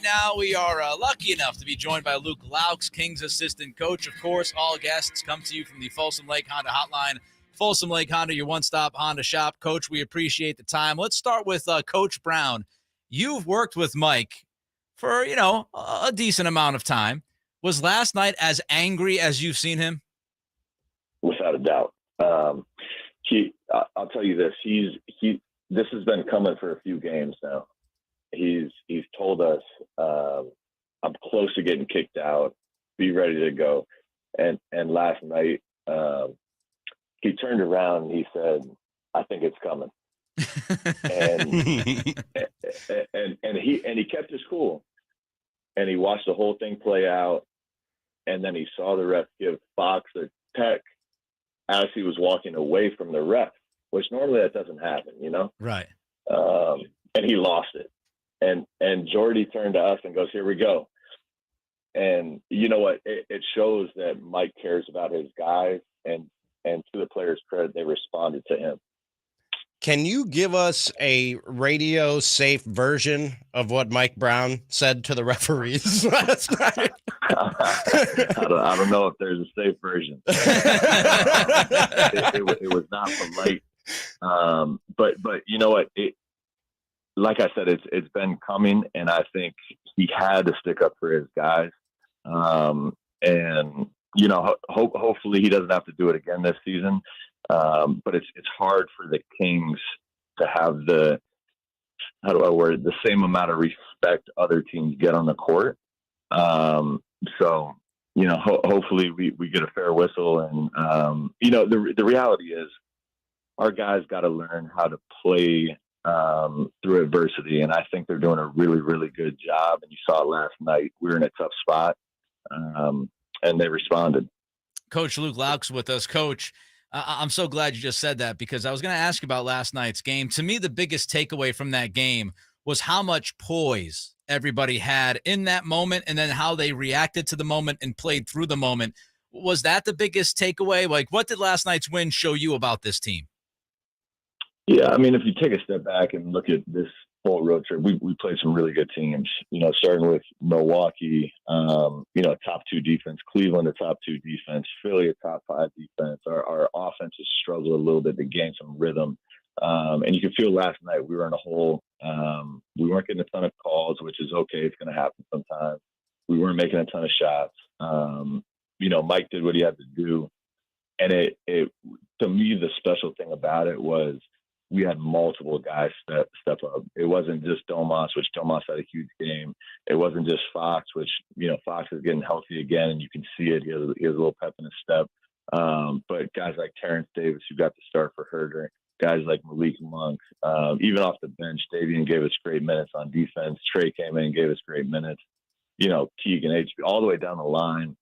Now we are lucky enough to be joined by Luke Loucks, Kings assistant coach. Of course, all guests come to you from the Folsom Lake Honda Hotline. Folsom Lake Honda, your one-stop Honda shop. Coach, we appreciate the time. Let's start with Coach Brown. You've worked with Mike for, a decent amount of time. Was last night as angry as you've seen him? Without a doubt. I'll tell you this. This has been coming for a few games now. He's told us, I'm close to getting kicked out. Be ready to go. And last night, he turned around and he said, I think it's coming. and he kept his cool. And he watched the whole thing play out. And then he saw the ref give Fox a peck as he was walking away from the ref, which normally that doesn't happen, Right. And he lost it. And Jordy turned to us and goes, here we go. And you know what? It shows that Mike cares about his guys, and to the players' credit, they responded to him. Can you give us a radio safe version of what Mike Brown said to the referees last night? I don't know if there's a safe version. It was not polite. But you know what? Like I said, it's been coming, and I think he had to stick up for his guys. And hopefully he doesn't have to do it again this season. But it's hard for the Kings to have the same amount of respect other teams get on the court. So hopefully we get a fair whistle. And the reality is our guys got to learn how to play through adversity, and I think they're doing a really, really good job. And you saw it last night. We were in a tough spot, and they responded. Coach Luke Loucks with us. Coach, I'm so glad you just said that, because I was going to ask you about last night's game. To me, the biggest takeaway from that game was how much poise everybody had in that moment, and then how they reacted to the moment and played through the moment. Was that the biggest takeaway? Like, what did last night's win show you about this team? Yeah, I mean, if you take a step back and look at this whole road trip, we played some really good teams, starting with Milwaukee, top 2 defense, Cleveland, a top 2 defense, Philly, a top 5 defense. Our offense has struggled a little bit to gain some rhythm. And you could feel last night we were in a hole. We weren't getting a ton of calls, which is okay. It's going to happen sometimes. We weren't making a ton of shots. Mike did what he had to do. And it to me, the special thing about it was we had multiple guys step up. It wasn't just Domas, which Domas had a huge game. It wasn't just Fox, which, Fox is getting healthy again, and you can see it. He has a little pep in his step. But guys like Terrence Davis, who got the start for Herder, guys like Malik Monk, even off the bench, Davian gave us great minutes on defense. Trey came in and gave us great minutes. Keegan, HB, all the way down the line.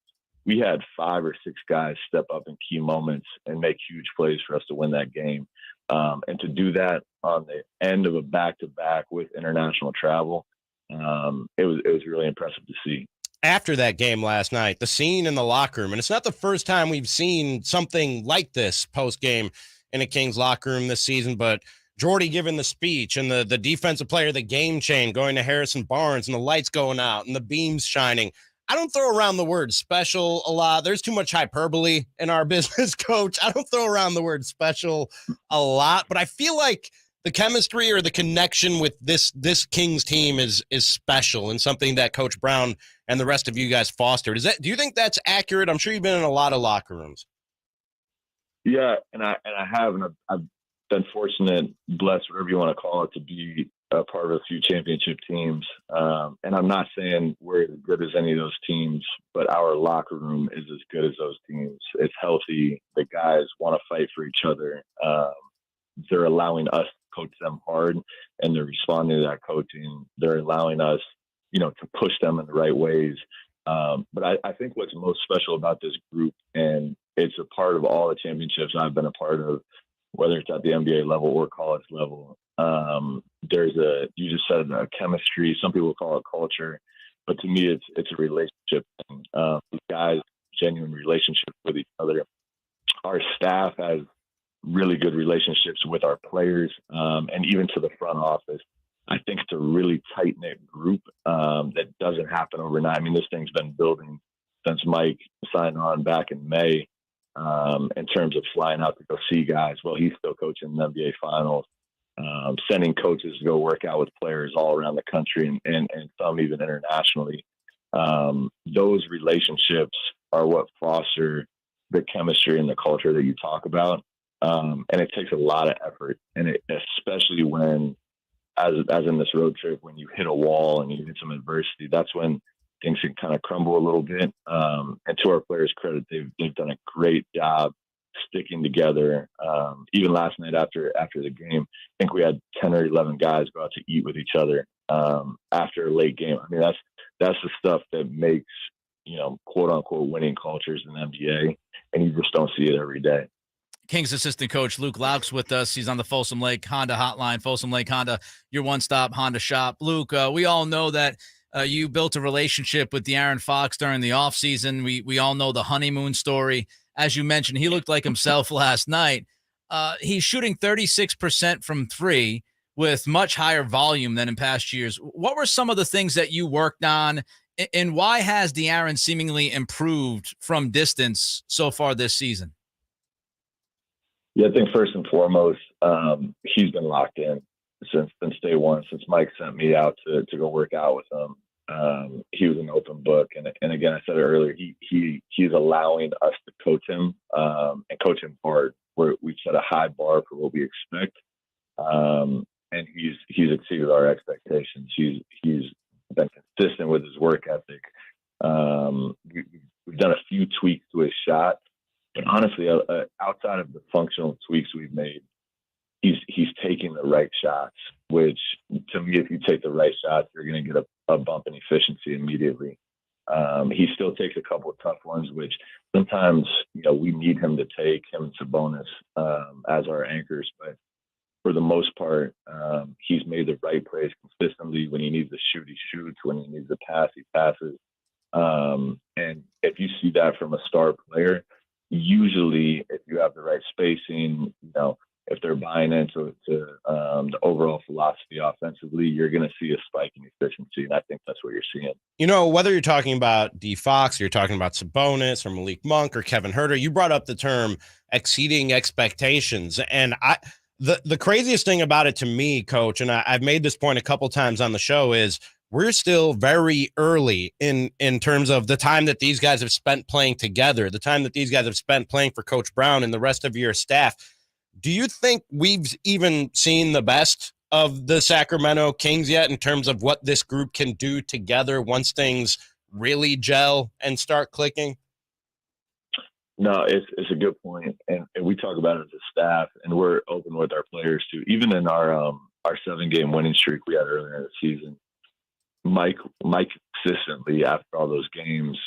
We had 5 or 6 guys step up in key moments and make huge plays for us to win that game. And to do that on the end of a back-to-back with international travel, it was really impressive to see. After that game last night, the scene in the locker room, and it's not the first time we've seen something like this post-game in a Kings locker room this season, but Jordy giving the speech and the defensive player, the game chain going to Harrison Barnes and the lights going out and the beams shining. I don't throw around the word special a lot. There's too much hyperbole in our business, Coach. I don't throw around the word special a lot, but I feel like the chemistry or the connection with this Kings team is special and something that Coach Brown and the rest of you guys fostered. Do you think that's accurate? I'm sure you've been in a lot of locker rooms. Yeah, and I have, and I've been fortunate, blessed, whatever you want to call it, to be a part of a few championship teams. And I'm not saying we're as good as any of those teams, but our locker room is as good as those teams. It's healthy. The guys want to fight for each other. They're allowing us to coach them hard, and they're responding to that coaching. They're allowing us, to push them in the right ways. But I think what's most special about this group, and it's a part of all the championships I've been a part of, whether it's at the NBA level or college level, you just said a chemistry. Some people call it culture, but to me, it's a relationship thing. Guys, genuine relationship with each other. Our staff has really good relationships with our players, and even to the front office. I think it's a really tight-knit group that doesn't happen overnight. I mean, this thing's been building since Mike signed on back in May in terms of flying out to go see guys. Well, he's still coaching the NBA Finals, sending coaches to go work out with players all around the country and some even internationally. Those relationships are what foster the chemistry and the culture that you talk about. And it takes a lot of effort, and especially when, as in this road trip, when you hit a wall and you hit some adversity, that's when things can kind of crumble a little bit. And to our players' credit, they've done a great job sticking together. Even last night after the game, I think we had 10 or 11 guys go out to eat with each other after a late game. I mean, that's the stuff that makes, quote unquote winning cultures in the NBA, and you just don't see it every day. Kings assistant coach Luke Loucks with us. He's on the Folsom Lake Honda hotline. Folsom Lake Honda, your one-stop Honda shop. Luke, we all know that you built a relationship with De'Aaron Fox during the offseason. We all know the honeymoon story. As you mentioned, he looked like himself last night. He's shooting 36% from three with much higher volume than in past years. What were some of the things that you worked on, and why has De'Aaron seemingly improved from distance so far this season? Yeah, I think first and foremost, he's been locked in since day one. Since Mike sent me out to go work out with him, he was an open book. And again, I said it earlier, he's allowing us to coach him and coach him hard. We've set a high bar for what we expect, and he's exceeded our expectations. He's been consistent with his work ethic. We've done a few tweaks to his shot. But honestly, outside of the functional tweaks we've made, he's taking the right shots, which to me, if you take the right shots, you're going to get a bump in efficiency immediately. He still takes a couple of tough ones, which sometimes, we need him to take, him and Sabonis as our anchors. But for the most part, he's made the right plays consistently. When he needs to shoot, he shoots. When he needs to pass, he passes. And if you see that from a star player, usually if you have the right spacing, if they're buying into the overall philosophy offensively, you're going to see a spike in efficiency. And I think that's what you're seeing. Whether you're talking about D Fox, or you're talking about Sabonis or Malik Monk or Kevin Huerter, you brought up the term exceeding expectations. And the craziest thing about it to me, Coach, and I've made this point a couple times on the show, is we're still very early in terms of the time that these guys have spent playing together, the time that these guys have spent playing for Coach Brown and the rest of your staff. Do you think we've even seen the best of the Sacramento Kings yet in terms of what this group can do together once things really gel and start clicking? No, it's a good point. And we talk about it as a staff, and we're open with our players too. Even in our 7-game winning streak we had earlier in the season, Mike consistently after all those games,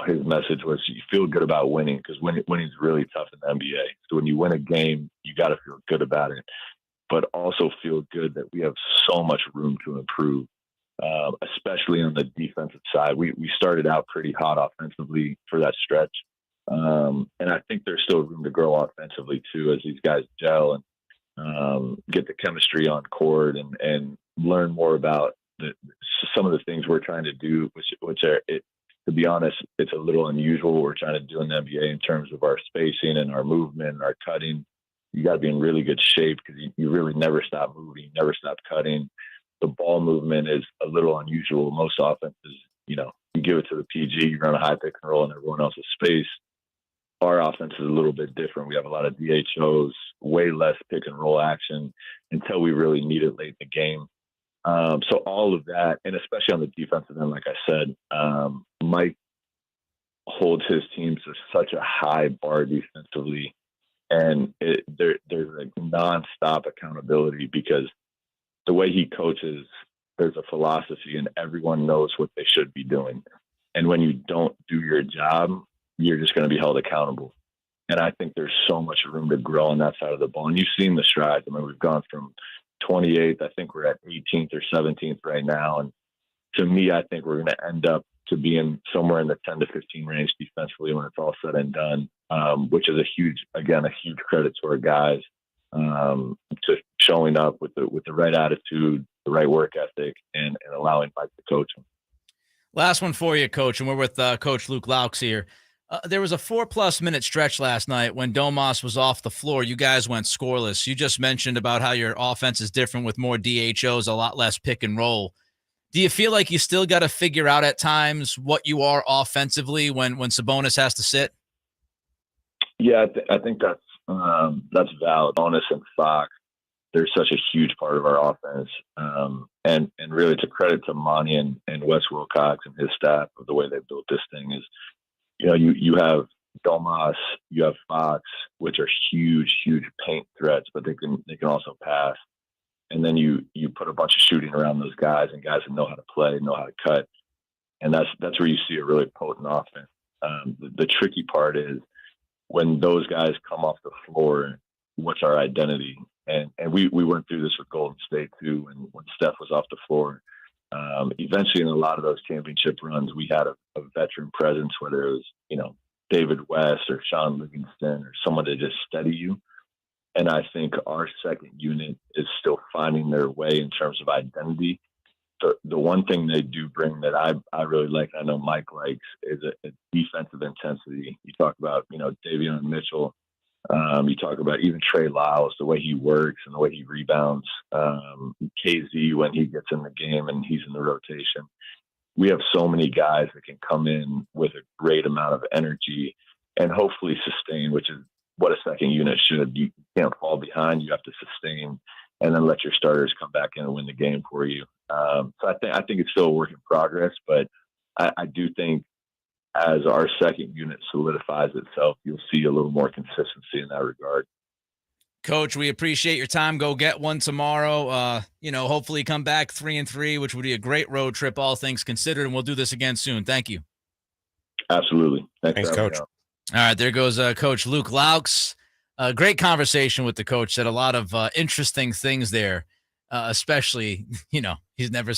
his message was you feel good about winning, because winning's really tough in the NBA. So when you win a game, you got to feel good about it, but also feel good that we have so much room to improve, especially on the defensive side. We started out pretty hot offensively for that stretch, and I think there's still room to grow offensively too as these guys gel and get the chemistry on court and learn more about some of the things we're trying to do, which are, to be honest, it's a little unusual what we're trying to do in the NBA in terms of our spacing and our movement and our cutting. You got to be in really good shape because you really never stop moving, never stop cutting. The ball movement is a little unusual. Most offenses, you give it to the PG, you run a high pick and roll in everyone else's space. Our offense is a little bit different. We have a lot of DHOs, way less pick and roll action until we really need it late in the game. So all of that, and especially on the defensive end, like I said, Mike holds his teams to such a high bar defensively, and there's a nonstop accountability because the way he coaches, there's a philosophy, and everyone knows what they should be doing. And when you don't do your job, you're just going to be held accountable. And I think there's so much room to grow on that side of the ball. And you've seen the strides. I mean, we've gone from 28th. I think we're at 18th or 17th right now. And to me, I think we're going to end up to being somewhere in the 10 to 15 range defensively when it's all said and done, which is a huge credit to our guys, to showing up with the right attitude, the right work ethic, and allowing Mike to coach them. Last one for you, Coach, and we're with Coach Luke Loucks here. There was a 4+ minute stretch last night when Domas was off the floor. You guys went scoreless. You just mentioned about how your offense is different with more DHOs, a lot less pick and roll. Do you feel like you still got to figure out at times what you are offensively when Sabonis has to sit? Yeah, I think that's valid. Sabonis and Fox, they're such a huge part of our offense. And really it's a credit to Monty and Wes Wilcox and his staff of the way they built this thing is, you have Domas, you have Fox, which are huge paint threats, but they can also pass. And then you put a bunch of shooting around those guys and guys that know how to play, know how to cut. And that's where you see a really potent offense. The tricky part is when those guys come off the floor, what's our identity? And we went through this with Golden State too. And when Steph was off the floor, eventually in a lot of those championship runs, we had a veteran presence, whether it was, David West or Sean Livingston or someone to just steady you. And I think our second unit is still finding their way in terms of identity. The one thing they do bring that I really like, I know Mike likes, is a defensive intensity. You talk about, Davion Mitchell. You talk about even Trey Lyles, the way he works and the way he rebounds. KZ, when he gets in the game and he's in the rotation. We have so many guys that can come in with a great amount of energy and hopefully sustain, which is what a second unit should. You can't fall behind. You have to sustain and then let your starters come back in and win the game for you. So I think it's still a work in progress, but I do think as our second unit solidifies itself, you'll see a little more consistency in that regard. Coach, we appreciate your time. Go get one tomorrow. Hopefully come back 3-3, which would be a great road trip, all things considered, and we'll do this again soon. Thank you. Absolutely. Thanks Coach. All right, there goes Coach Luke Loucks. Great conversation with the coach. Said a lot of interesting things there, especially, he's never